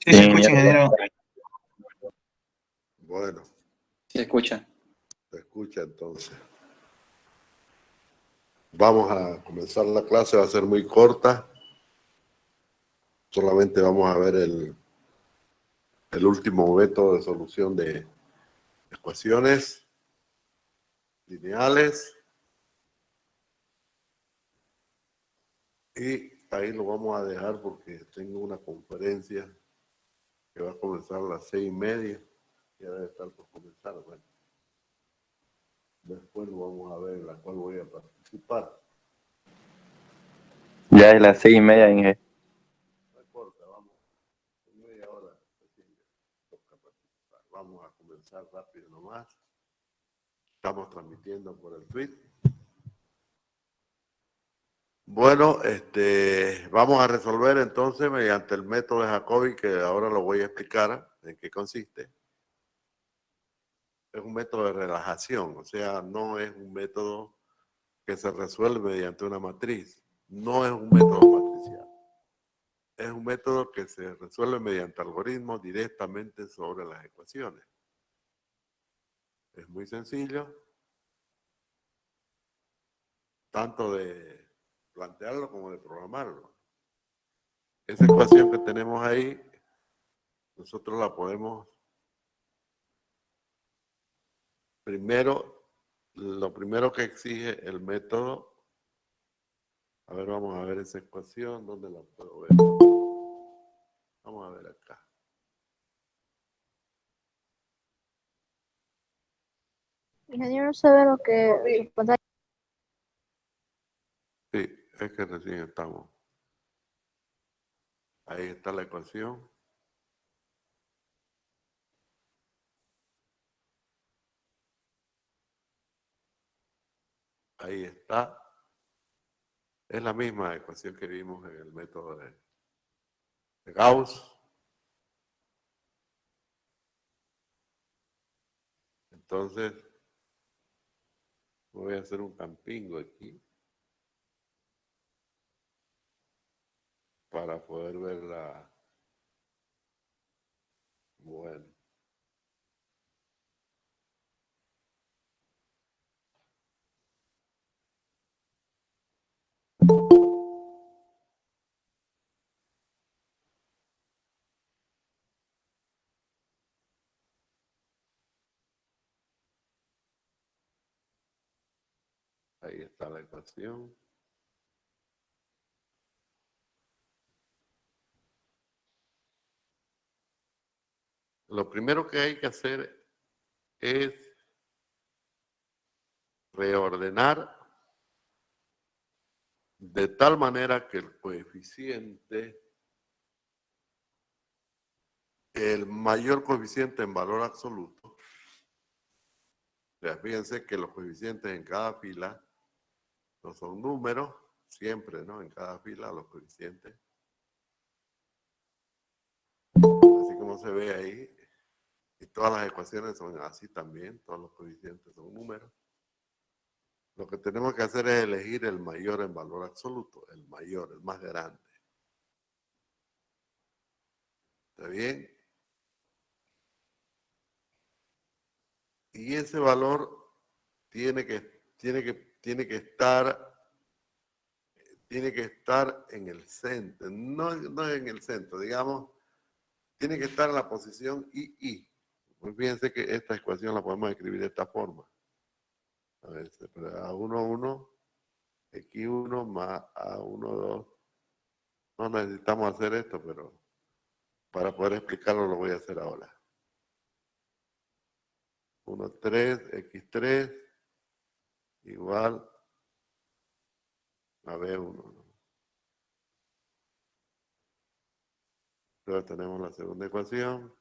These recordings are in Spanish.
Sí, se escucha, ingeniero. Bueno, Se escucha. se escucha entonces. Vamos a comenzar la clase, va a ser muy corta. Solamente vamos a ver el último método de solución de ecuaciones lineales. Y ahí lo vamos a dejar porque tengo una conferencia que va a comenzar a las 6:30. Ya debe estar por comenzar. Bueno, después lo vamos a ver en la cual voy a participar. Ya es las 6:30, Inge. No importa, vamos. En media hora recién toca participar. Vamos a comenzar rápido nomás. Estamos transmitiendo por el tweet. Bueno, vamos a resolver entonces mediante el método de Jacobi, que ahora lo voy a explicar en qué consiste. Es un método de relajación, o sea, no es un método que se resuelve mediante una matriz. No es un método matricial. Es un método que se resuelve mediante algoritmos directamente sobre las ecuaciones. Es muy sencillo, tanto de plantearlo como de programarlo. Esa ecuación que tenemos ahí, nosotros la podemos, lo primero que exige el método, a ver, vamos a ver esa ecuación, ¿dónde la puedo ver? Vamos a ver acá. Ingeniero, no sabe lo que pasa. Sí, es que recién estamos. Ahí está la ecuación. Ahí está. Es la misma ecuación que vimos en el método de Gauss. Entonces, voy a hacer un campingo aquí para poder verla. Bueno. Ahí está la ecuación. Lo primero que hay que hacer es reordenar de tal manera que el coeficiente, el mayor coeficiente en valor absoluto, o sea, fíjense que los coeficientes en cada fila no son números, siempre, ¿no? En cada fila los coeficientes. Así como se ve ahí, y todas las ecuaciones son así también, todos los coeficientes son números. Lo que tenemos que hacer es elegir el mayor en valor absoluto, el mayor, el más grande. ¿Está bien? Y ese valor tiene que estar en el centro, no en el centro, digamos, tiene que estar en la posición II. Pues fíjense que esta ecuación la podemos escribir de esta forma. A ver, A11, X1 más A12. No necesitamos hacer esto, pero para poder explicarlo lo voy a hacer ahora. 13, X3 igual a B1. Luego tenemos la segunda ecuación.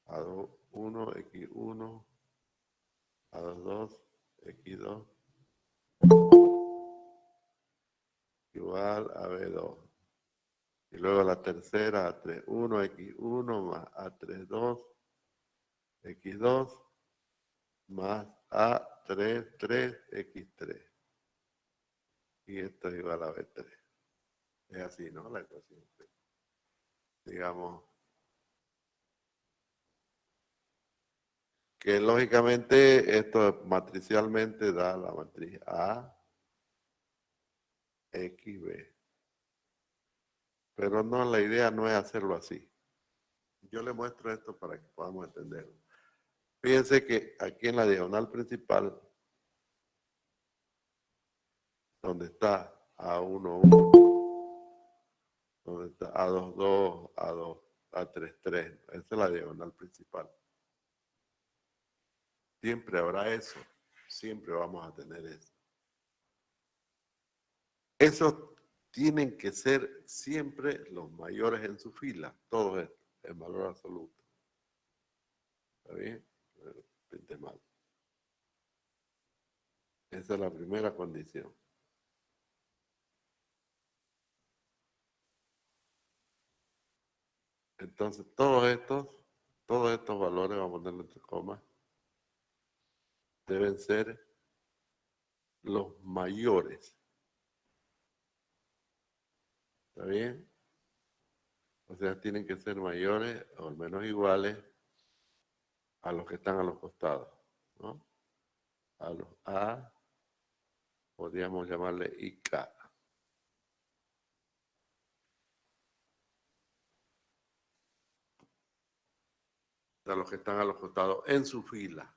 A21, X1, A22, X2 igual a B2. Y luego la tercera, A31, X1 más A32, X2 más A33, X3. Y esto es igual a B3. Es así, ¿no? La ecuación. digamos, que lógicamente esto matricialmente da la matriz A, X, B. Pero no, la idea no es hacerlo así. Yo le muestro esto para que podamos entenderlo. Fíjense que aquí en la diagonal principal, donde está A1, 1, donde está A2, 2, A2, A3, 3, esa es la diagonal principal. Siempre habrá eso, siempre vamos a tener eso. Esos tienen que ser siempre los mayores en su fila, todos estos, en valor absoluto. ¿Está bien? Pinte mal. Esa es la primera condición. Entonces, todos estos valores, vamos a ponerlo entre comas, deben ser los mayores. ¿Está bien? O sea, tienen que ser mayores o al menos iguales a los que están a los costados, ¿no? A los A, podríamos llamarle IK. A los que están a los costados en su fila.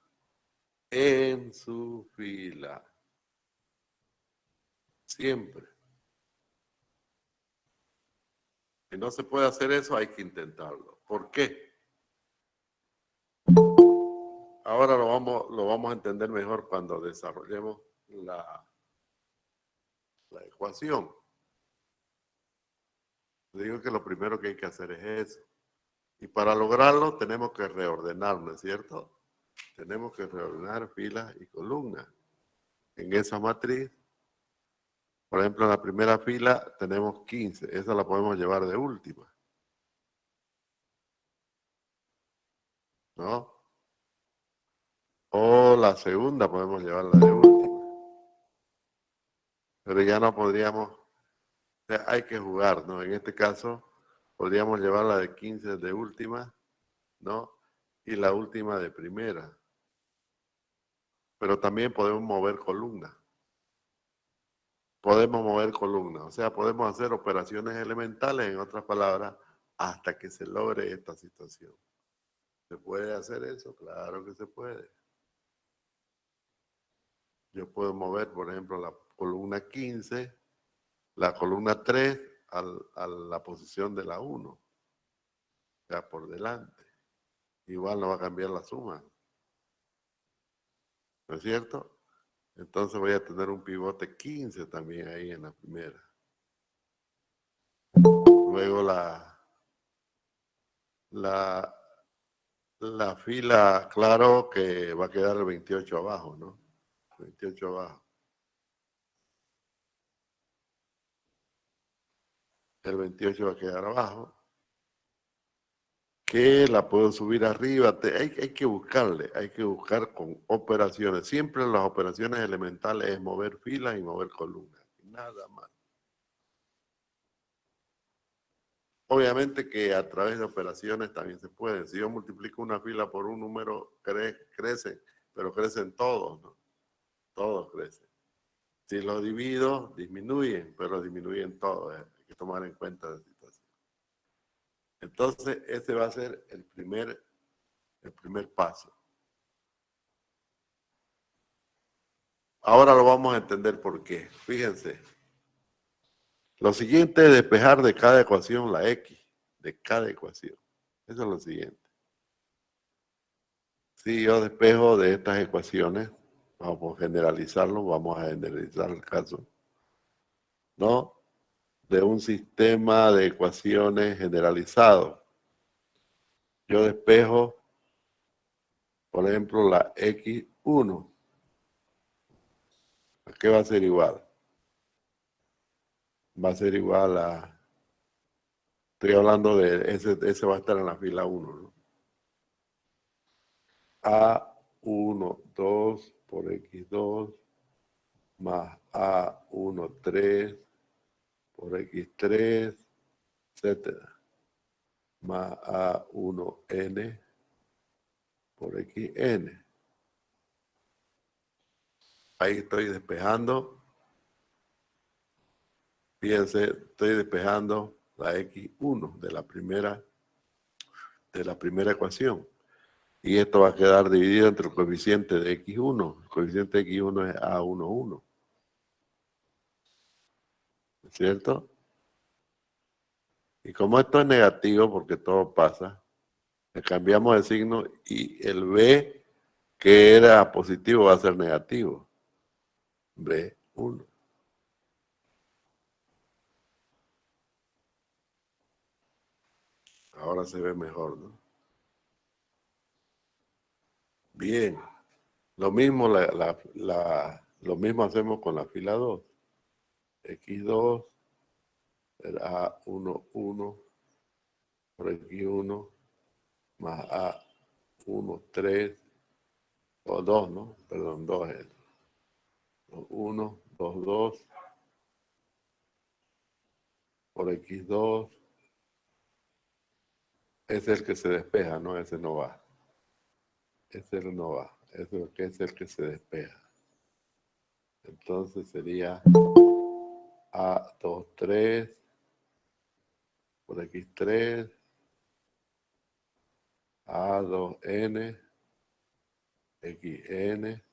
En su fila. Siempre. Si no se puede hacer eso, hay que intentarlo. ¿Por qué? Ahora lo vamos a entender mejor cuando desarrollemos la ecuación. Digo que lo primero que hay que hacer es eso. Y para lograrlo tenemos que reordenar, ¿no es cierto? Tenemos que reordenar filas y columnas. En esa matriz, por ejemplo, en la primera fila tenemos 15. Esa la podemos llevar de última, ¿no? O la segunda podemos llevarla de última. Pero ya no podríamos, o sea, hay que jugar, ¿no? En este caso, podríamos llevarla de 15 de última, ¿no? Y la última de primera. Pero también podemos mover columnas. Podemos mover columnas, o sea, podemos hacer operaciones elementales, en otras palabras, hasta que se logre esta situación. ¿Se puede hacer eso? Claro que se puede. Yo puedo mover, por ejemplo, la columna 15, la columna 3 a la posición de la 1, o sea, por delante. Igual no va a cambiar la suma, ¿no es cierto? Entonces voy a tener un pivote 15 también ahí en la primera. Luego la fila, claro que va a quedar el 28 abajo, ¿no? 28 abajo. El 28 va a quedar abajo. Que la puedo subir arriba. Hay que buscarle, hay que buscar con operaciones. Siempre las operaciones elementales es mover filas y mover columnas. Nada más. Obviamente que a través de operaciones también se puede. Si yo multiplico una fila por un número, crece, pero crecen todos, ¿no? Todos crecen. Si lo divido, disminuyen, pero disminuyen todos. Hay que tomar en cuenta la situación. Entonces, ese va a ser el primer paso. Ahora lo vamos a entender por qué. Fíjense. Lo siguiente es despejar de cada ecuación la X, de cada ecuación. Eso es lo siguiente. Si yo despejo de estas ecuaciones, vamos a generalizar el caso, ¿no? De un sistema de ecuaciones generalizado. Yo despejo, por ejemplo, la X1. ¿A qué va a ser igual? Va a ser igual a... Estoy hablando de... Ese va a estar en la fila 1, ¿no? A1, 2 por X2 más A1, 3 por X3, etcétera. más A1N por XN. Ahí estoy despejando. Fíjense, estoy despejando la X1 de la primera ecuación. Y esto va a quedar dividido entre el coeficiente de X1. El coeficiente de X1 es A11. ¿Cierto? Y como esto es negativo, porque todo pasa, le cambiamos de signo y el B, que era positivo, va a ser negativo. B1. Ahora se ve mejor, ¿no? Bien. Lo mismo, lo mismo hacemos con la fila 2. X2 será A11 por X1 más A13 o 2, ¿no? Perdón, 2 es. 1, 2, 2 por X2. Ese es el que se despeja, ¿no? Ese no va. Ese no va. Ese es el que se despeja. Entonces sería A23 por X3, A2N, XN,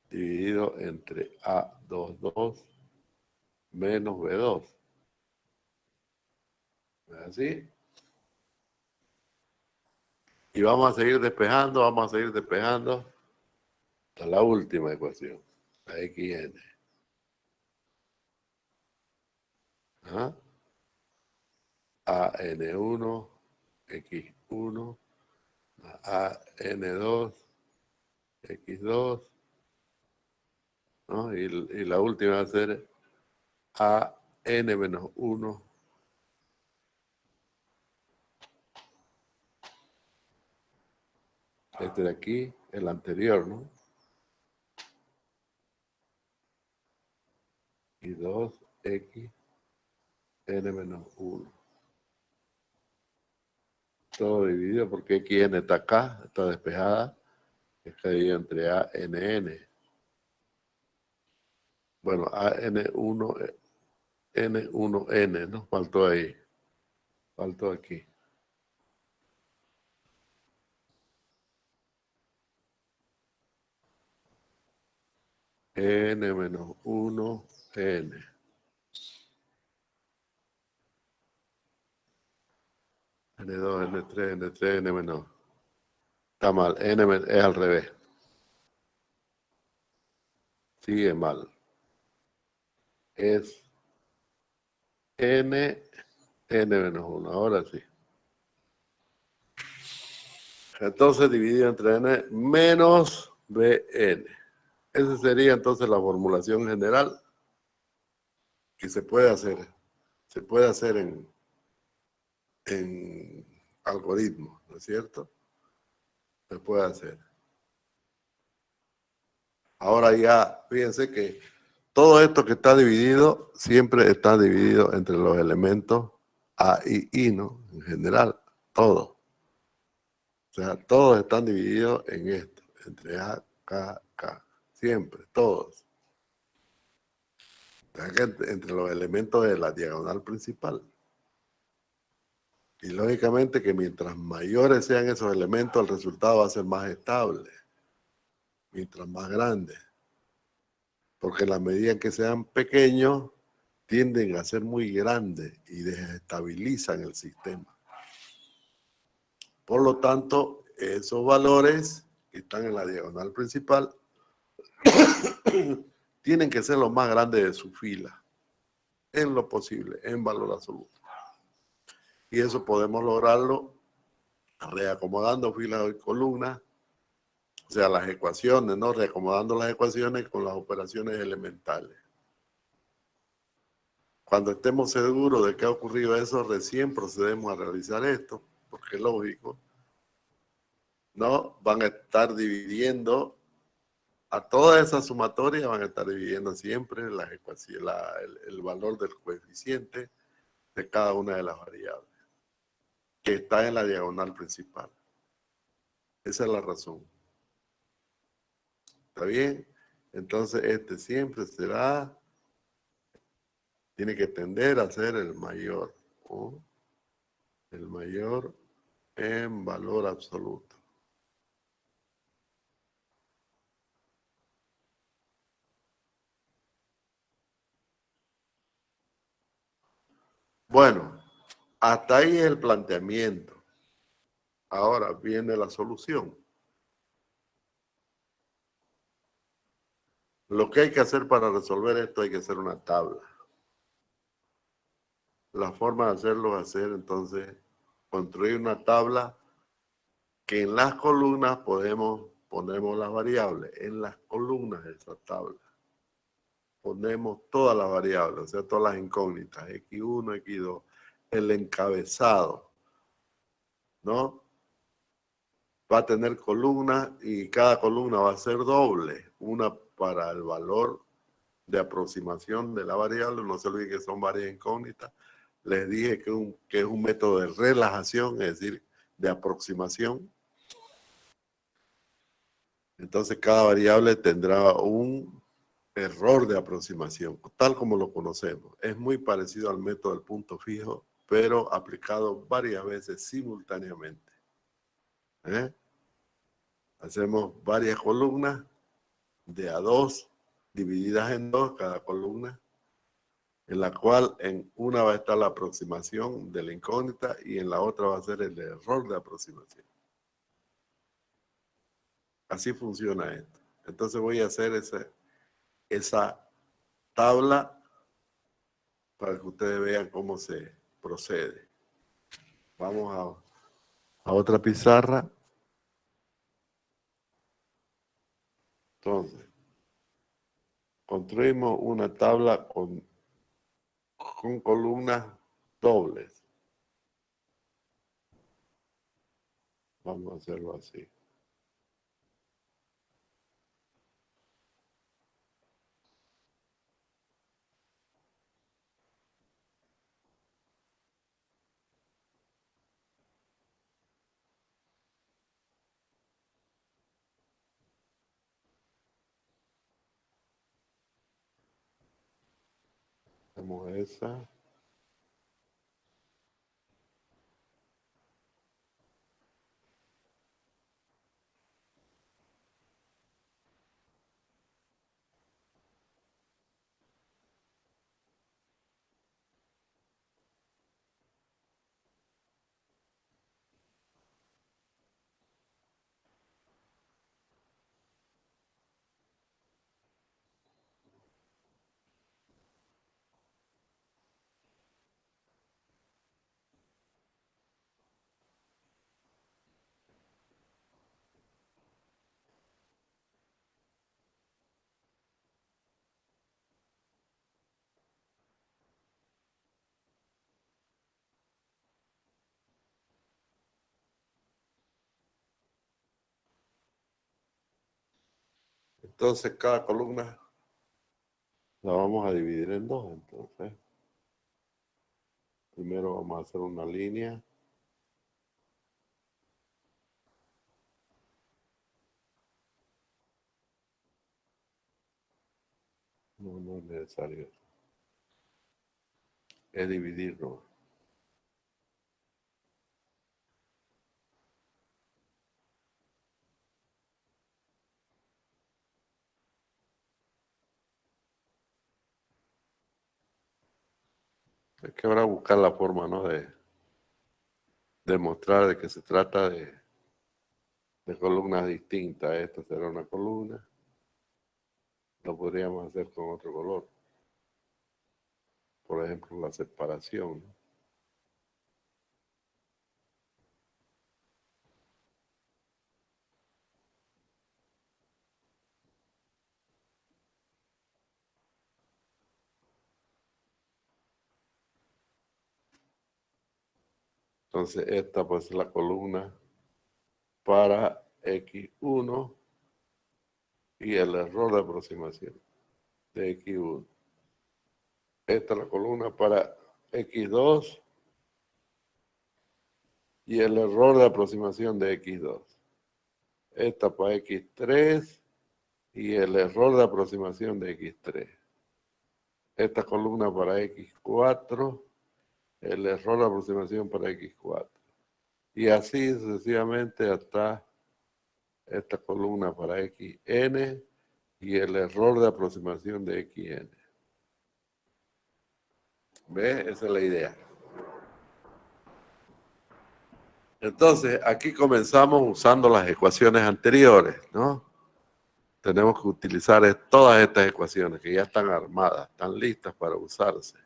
dividido entre A22 menos B2. ¿Es así? Y vamos a seguir despejando hasta la última ecuación, la XN. ¿Ah? AN1, X1, AN2, X2, ¿no? Y la última va a ser AN-1. Este de aquí, el anterior, ¿no? Y 2X, N-1. Todo dividido porque XN está acá, está despejada. Está dividido entre A, N, N. Bueno, AN1, N1N, ¿no? Faltó ahí. Faltó aquí. N-1, N. N2, N3, N3, N-. Está mal, N es al revés. Sigue mal. Es N, N-1. Ahora sí. Entonces dividido entre N menos Bn. Esa sería entonces la formulación general que se puede hacer. Se puede hacer en algoritmos, ¿no es cierto? Se puede hacer. Ahora ya, fíjense que todo esto que está dividido, siempre está dividido entre los elementos A y I, ¿no? En general, todo. O sea, todos están divididos en esto, entre A, K, K. Siempre, todos. O sea, que entre los elementos de la diagonal principal. Y lógicamente que mientras mayores sean esos elementos, el resultado va a ser más estable. Mientras más grande. Porque en la medida en que sean pequeños, tienden a ser muy grandes y desestabilizan el sistema. Por lo tanto, esos valores que están en la diagonal principal tienen que ser los más grandes de su fila, en lo posible, en valor absoluto. Y eso podemos lograrlo reacomodando filas y columnas, o sea, las ecuaciones, ¿no? Reacomodando las ecuaciones con las operaciones elementales. Cuando estemos seguros de que ha ocurrido eso, recién procedemos a realizar esto, porque es lógico. ¿No? Van a estar dividiendo, a toda esa sumatoria van a estar dividiendo siempre las ecuaciones, el valor del coeficiente de cada una de las variables. que está en la diagonal principal. Esa es la razón. ¿Está bien? Entonces, este siempre será, tiene que tender a ser el mayor, ¿no? El mayor en valor absoluto. Bueno, hasta ahí es el planteamiento. Ahora viene la solución. Lo que hay que hacer para resolver esto, hay que hacer una tabla. La forma de hacerlo es hacer, entonces, construir una tabla que en las columnas ponemos las variables. En las columnas de esa tabla ponemos todas las variables, o sea, todas las incógnitas, X1, X2, el encabezado, ¿no? Va a tener columnas y cada columna va a ser doble, una para el valor de aproximación de la variable, no se olviden que son varias incógnitas. Les dije que es un método de relajación, es decir, de aproximación. Entonces cada variable tendrá un error de aproximación, tal como lo conocemos. Es muy parecido al método del punto fijo, pero aplicado varias veces simultáneamente. ¿Eh? Hacemos varias columnas de a dos, divididas en dos cada columna, en la cual en una va a estar la aproximación de la incógnita y en la otra va a ser el error de aproximación. Así funciona esto. Entonces voy a hacer esa tabla para que ustedes vean cómo se procede. Vamos a otra pizarra. Entonces, construimos una tabla con columnas dobles. Vamos a hacerlo así. Hacemos esa. Entonces cada columna la vamos a dividir en dos. Entonces, primero vamos a hacer una línea. No, no es necesario. Es dividirlo. Hay que ahora buscar la forma, ¿no? De demostrar de que se trata de columnas distintas. Esta será una columna. Lo podríamos hacer con otro color. Por ejemplo, la separación. Entonces, esta puede ser la columna para X1 y el error de aproximación de X1. Esta es la columna para X2 y el error de aproximación de X2. Esta para X3 y el error de aproximación de X3. Esta columna para X4, el error de aproximación para X4. Y así sucesivamente hasta esta columna para XN y el error de aproximación de XN. ¿Ve? Esa es la idea. Entonces, aquí comenzamos usando las ecuaciones anteriores, ¿no? Tenemos que utilizar todas estas ecuaciones que ya están armadas, están listas para usarse.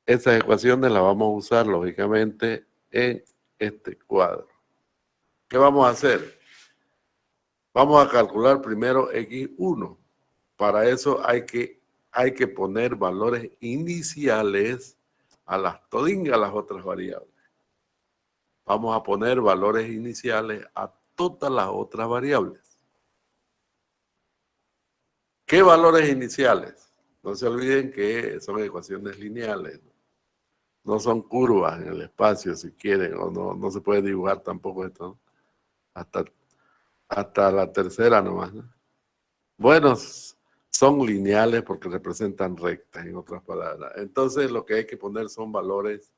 Esas ecuaciones las vamos a usar, lógicamente, en este cuadro. ¿Qué vamos a hacer? Vamos a calcular primero X1. Para eso hay que poner valores iniciales a las otras variables. Vamos a poner valores iniciales a todas las otras variables. ¿Qué valores iniciales? No se olviden que son ecuaciones lineales. No son curvas en el espacio, si quieren, o no se puede dibujar tampoco esto, ¿no? Hasta la tercera nomás, ¿no? Bueno, son lineales porque representan rectas, en otras palabras. Entonces, lo que hay que poner son valores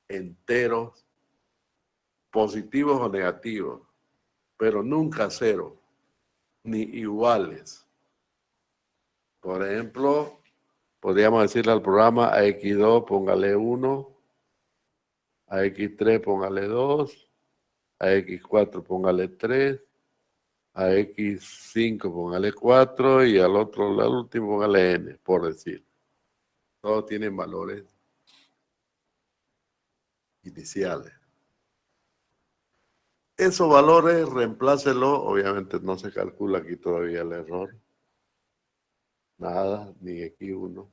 enteros, positivos o negativos, pero nunca cero, ni iguales. Por ejemplo, podríamos decirle al programa a X2 póngale 1, a X3 póngale 2, a X4 póngale 3, a X5 póngale 4 y al último póngale N, por decir. Todos tienen valores iniciales. Esos valores, reemplácelo, obviamente no se calcula aquí todavía el error. Nada, ni X1.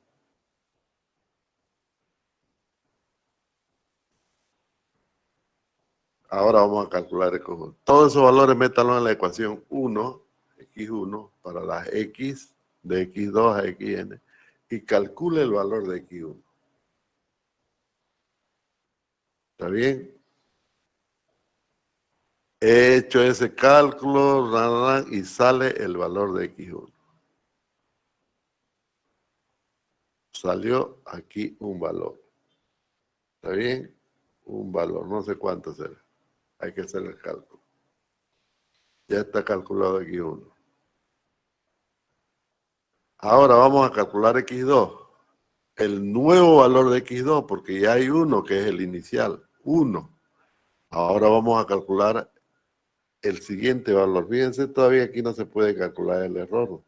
Ahora vamos a calcular el conjunto. Todos esos valores métanlos en la ecuación 1, X1, para las X, de X2 a XN, y calcule el valor de X1. ¿Está bien? He hecho ese cálculo y sale el valor de X1. Salió aquí un valor. ¿Está bien? Un valor, no sé cuánto será. Hay que hacer el cálculo. Ya está calculado X1. Ahora vamos a calcular X2. El nuevo valor de X2, porque ya hay uno que es el inicial. 1. Ahora vamos a calcular el siguiente valor. Fíjense, todavía aquí no se puede calcular el error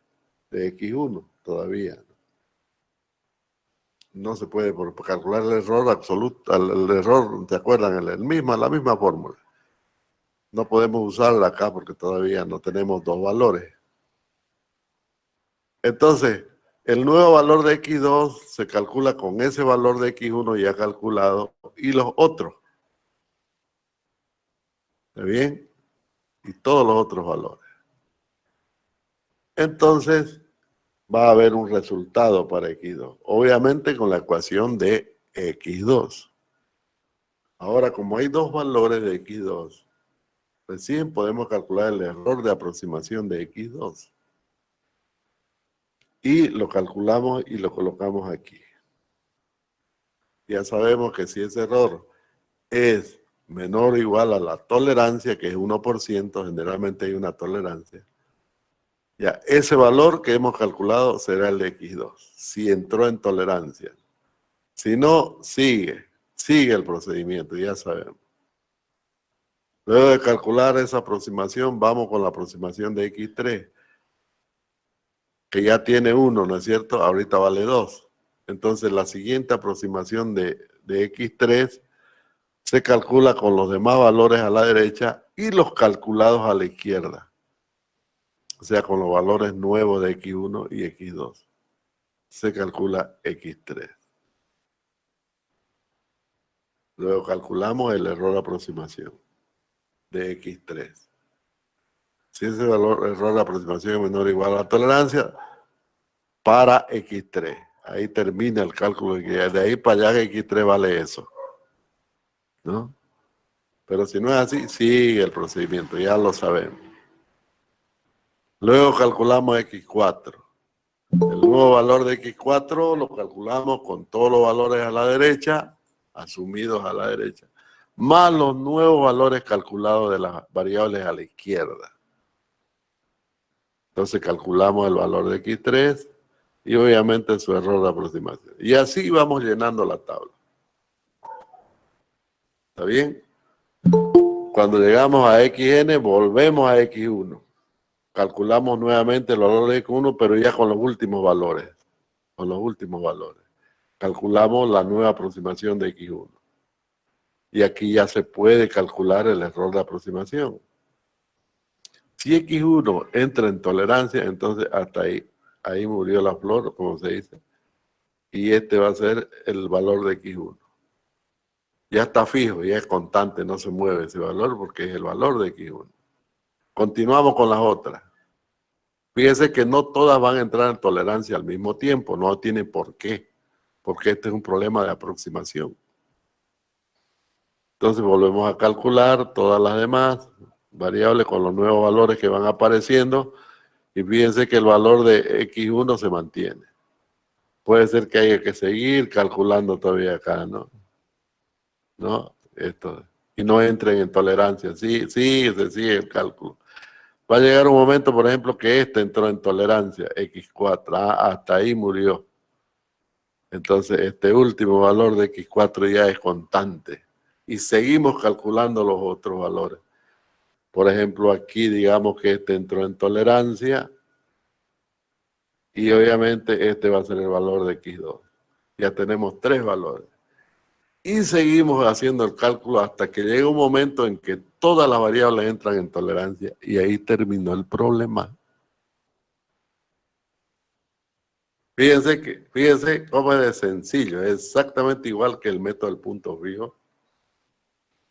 de X1. Todavía. No se puede por calcular el error absoluto, el error, ¿te acuerdan? La misma fórmula. No podemos usarla acá porque todavía no tenemos dos valores. Entonces, el nuevo valor de X2 se calcula con ese valor de X1 ya calculado y los otros. ¿Está bien? Y todos los otros valores. Entonces, va a haber un resultado para X2. Obviamente con la ecuación de X2. Ahora, como hay dos valores de X2, recién podemos calcular el error de aproximación de X2. Y lo calculamos y lo colocamos aquí. Ya sabemos que si ese error es menor o igual a la tolerancia, que es 1%, generalmente hay una tolerancia, ya ese valor que hemos calculado será el de X2, si entró en tolerancia. Si no, sigue el procedimiento, ya sabemos. Luego de calcular esa aproximación, vamos con la aproximación de X3, que ya tiene 1, ¿no es cierto? Ahorita vale 2. Entonces la siguiente aproximación de X3 se calcula con los demás valores a la derecha y los calculados a la izquierda. O sea, con los valores nuevos de X1 y X2. Se calcula X3. Luego calculamos el error de aproximación de X3. Si ese error de aproximación es menor o igual a la tolerancia, para X3. Ahí termina el cálculo. De ahí para allá X3 vale eso. ¿No? Pero si no es así, sigue el procedimiento, ya lo sabemos. Luego calculamos X4. El nuevo valor de X4 lo calculamos con todos los valores a la derecha, asumidos a la derecha, más los nuevos valores calculados de las variables a la izquierda. Entonces calculamos el valor de X3 y obviamente su error de aproximación. Y así vamos llenando la tabla. ¿Está bien? Cuando llegamos a Xn, volvemos a X1. Calculamos nuevamente el valor de X1, pero ya con los últimos valores. Con los últimos valores. Calculamos la nueva aproximación de X1. Y aquí ya se puede calcular el error de aproximación. Si X1 entra en tolerancia, entonces hasta ahí murió la flor, como se dice. Y este va a ser el valor de X1. Ya está fijo, ya es constante, no se mueve ese valor porque es el valor de X1. Continuamos con las otras. Fíjense que no todas van a entrar en tolerancia al mismo tiempo, no tiene por qué, porque este es un problema de aproximación. Entonces volvemos a calcular todas las demás variables con los nuevos valores que van apareciendo y fíjense que el valor de X1 se mantiene. Puede ser que haya que seguir calculando todavía acá, ¿no? ¿No? Esto. Y no entren en tolerancia. Sí, se sigue el cálculo. Va a llegar un momento, por ejemplo, que este entró en tolerancia, X4. Hasta ahí murió. Entonces, este último valor de X4 ya es constante. Y seguimos calculando los otros valores. Por ejemplo, aquí digamos que este entró en tolerancia. Y obviamente este va a ser el valor de X2. Ya tenemos 3 valores. Y seguimos haciendo el cálculo hasta que llega un momento en que todas las variables entran en tolerancia y ahí terminó el problema. Fíjense cómo es de sencillo, es exactamente igual que el método del punto fijo,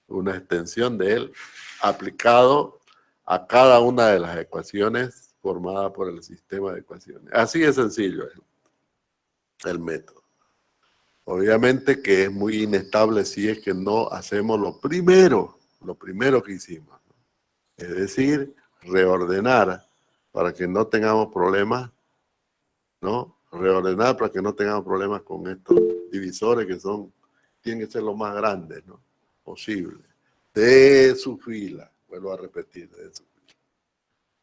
una extensión de él aplicado a cada una de las ecuaciones formadas por el sistema de ecuaciones. Así de sencillo es el método. Obviamente que es muy inestable si es que no hacemos lo primero que hicimos. Es decir, reordenar para que no tengamos problemas, ¿no? Reordenar para que no tengamos problemas con estos divisores que tienen que ser los más grandes, ¿no? Posible. De su fila, vuelvo a repetir, de su fila.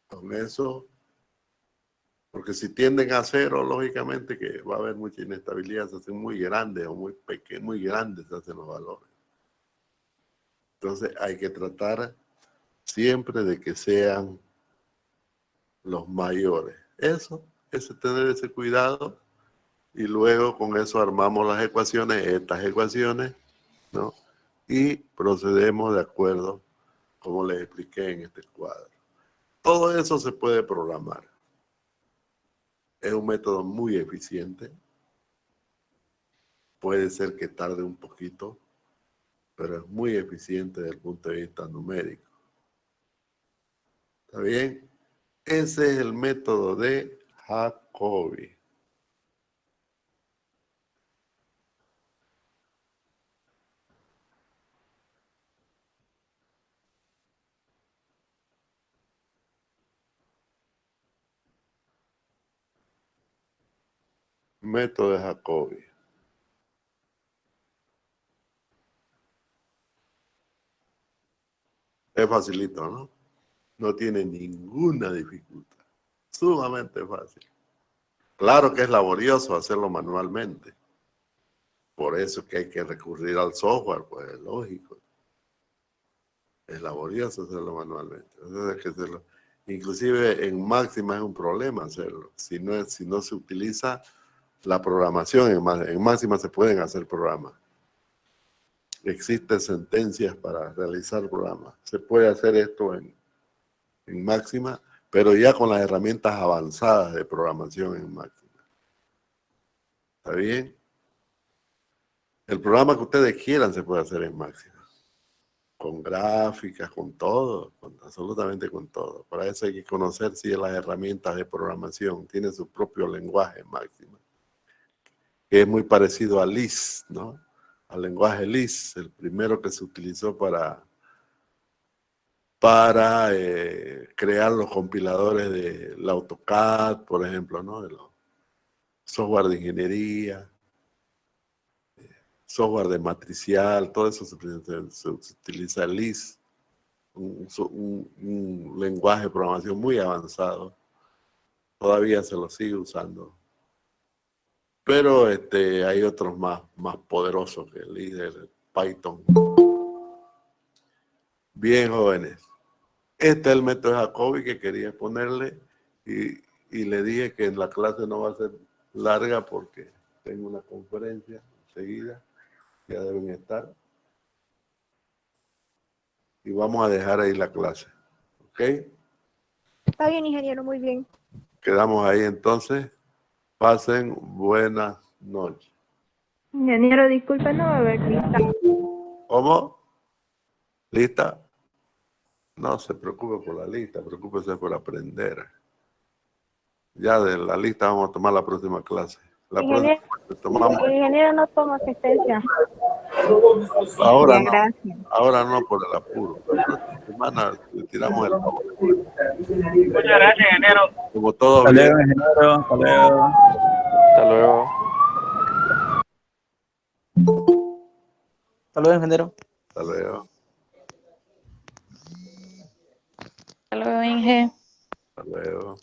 Con eso, porque si tienden a cero, lógicamente que va a haber mucha inestabilidad, se hacen muy grandes o muy pequeños, muy grandes se hacen los valores. Entonces hay que tratar siempre de que sean los mayores. Eso es tener ese cuidado y luego con eso armamos las ecuaciones, estas ecuaciones, ¿no? Y procedemos de acuerdo, como les expliqué en este cuadro. Todo eso se puede programar. Es un método muy eficiente. Puede ser que tarde un poquito, pero es muy eficiente desde el punto de vista numérico. ¿Está bien? Ese es el método de Jacobi. Método de Jacobi. Es facilito, ¿no? No tiene ninguna dificultad. Sumamente fácil. Claro que es laborioso hacerlo manualmente. Por eso es que hay que recurrir al software, pues es lógico. Es laborioso hacerlo manualmente. Entonces hay que hacerlo. Inclusive en máxima es un problema hacerlo. Si no se utiliza la programación, en máxima se pueden hacer programas. Existen sentencias para realizar programas. Se puede hacer esto en máxima, pero ya con las herramientas avanzadas de programación en máxima. ¿Está bien? El programa que ustedes quieran se puede hacer en máxima. Con gráficas, con todo, absolutamente con todo. Para eso hay que conocer si las herramientas de programación tienen su propio lenguaje en máxima, que es muy parecido a Lisp, ¿no? Al lenguaje Lisp, el primero que se utilizó para para crear los compiladores del AutoCAD, por ejemplo, ¿no? De los software de ingeniería, software de matricial, todo eso se utiliza LIS, un lenguaje de programación muy avanzado. Todavía se lo sigue usando. Pero hay otros más poderosos que el LIS, el Python. Bien, jóvenes. Este es el método de Jacobi que quería ponerle y le dije que la clase no va a ser larga porque tengo una conferencia enseguida, ya deben estar. Y vamos a dejar ahí la clase. ¿Ok? Está bien, ingeniero, muy bien. Quedamos ahí entonces. Pasen buenas noches. Ingeniero, disculpe, no va a haber lista. ¿Cómo? ¿Lista? No se preocupe por la lista, preocúpese por aprender. Ya de la lista vamos a tomar la próxima clase. La próxima Ingeniero, clase tomamos. ingeniero no toma asistencia. Ahora Ya, no, gracias. ahora no por el apuro. La próxima semana le tiramos el favor. Muchas gracias, ingeniero. Como todo Hasta bien. luego, ingeniero. Hasta luego. Hasta luego. Hasta luego, ingeniero. Hasta luego. Hasta luego, Inge. Hasta luego.